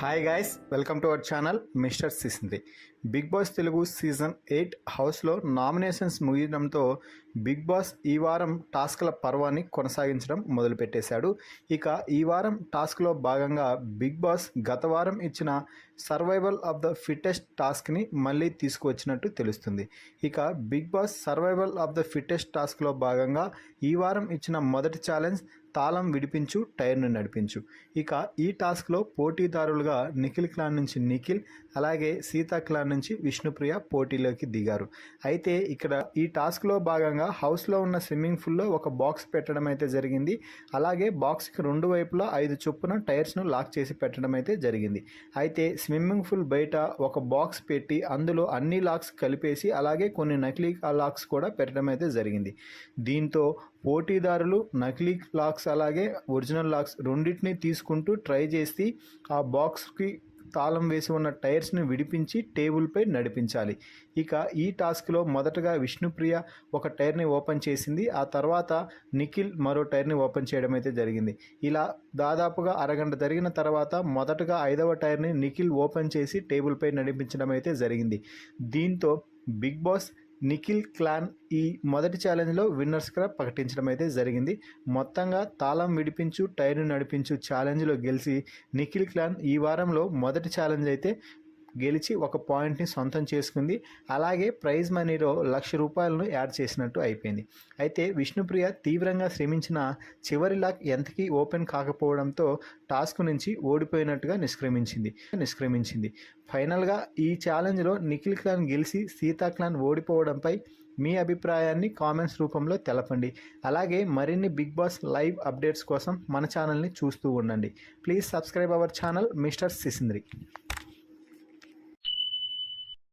Hi guys, welcome to our channel mister Sisindri. Big boss Telugu season 8 హౌస్లో nominations ముగియడంతో big boss ఈ వారం టాస్క్ల పర్వాన్ని కొనసాగించడం మొదలుపెట్టేశాడు. ఇక ఈ వారం టాస్క్లో భాగంగా బిగ్ బాస్ గత వారం ఇచ్చిన సర్వైవల్ ఆఫ్ ద ఫిట్టెస్ట్ టాస్క్ని మళ్ళీ తీసుకువచ్చినట్టు తెలుస్తుంది. ఇక big boss survival of the fittest టాస్క్లో భాగంగా ఈ వారం ఇచ్చిన మొదటి ఛాలెంజ్ తాళం విడిపించు, టైర్ను నడిపించు. ఇక ఈ టాస్క్లో పోటీదారులుగా నిఖిల్ క్లాన్ నుంచి నిఖిల్, అలాగే సీతా క్లాన్ నుంచి విష్ణుప్రియ పోటీలోకి దిగారు. అయితే ఇక్కడ ఈ టాస్క్లో భాగంగా హౌస్లో ఉన్న స్విమ్మింగ్ పూల్లో ఒక బాక్స్ పెట్టడం అయితే జరిగింది. అలాగే బాక్స్కి రెండు వైపులా 5 చొప్పున టైర్స్ను లాక్ చేసి పెట్టడం అయితే జరిగింది. అయితే స్విమ్మింగ్ పూల్ బయట ఒక బాక్స్ పెట్టి అందులో అన్ని లాక్స్ కలిపేసి అలాగే కొన్ని నకిలీ లాక్స్ కూడా పెట్టడం అయితే జరిగింది. దీంతో పోటీదారులు నకిలీ లాక్స్ అలాగే ఒరిజినల్ లాక్స్ రెండింటిని తీసుకుంటూ ట్రై చేసి ఆ బాక్స్కి తాళం వేసి ఉన్న టైర్స్ని విడిపించి టేబుల్పై నడిపించాలి. ఇక ఈ టాస్క్లో మొదటగా విష్ణుప్రియ ఒక టైర్ని ఓపెన్ చేసింది. ఆ తర్వాత నిఖిల్ మరో టైర్ని ఓపెన్ చేయడం అయితే జరిగింది. ఇలా దాదాపుగా అరగంట జరిగిన తర్వాత మొదటగా 5వ టైర్ని నిఖిల్ ఓపెన్ చేసి టేబుల్పై నడిపించడం అయితే జరిగింది. దీంతో బిగ్ బాస్ నిఖిల్ క్లాన్ ఈ మొదటి ఛాలెంజ్లో విన్నర్స్గా ప్రకటించడం అయితే జరిగింది. మొత్తంగా తాళం విడిపించు, టైర్ను నడిపించు ఛాలెంజ్లో గెలిచి నిఖిల్ క్లాన్ ఈ వారంలో మొదటి ఛాలెంజ్ అయితే గెలిచి ఒక పాయింట్ని సొంతం చేసుకుంది. అలాగే ప్రైజ్ మనీలో ₹1,00,000 యాడ్ చేసినట్టు అయిపోయింది. అయితే విష్ణుప్రియ తీవ్రంగా శ్రమించిన చివరి లాక్ ఎంతకీ ఓపెన్ కాకపోవడంతో టాస్క్ నుంచి ఓడిపోయినట్టుగా నిష్క్రమించింది. ఫైనల్గా ఈ ఛాలెంజ్లో నిఖిల్ క్లాన్ గెలిచి సీతా క్లాన్ ఓడిపోవడంపై మీ అభిప్రాయాన్ని కామెంట్స్ రూపంలో తెలపండి. అలాగే మరిన్ని బిగ్ బాస్ లైవ్ అప్డేట్స్ కోసం మన ఛానల్ని చూస్తూ ఉండండి. Please subscribe our channel mister సిసింద్రి.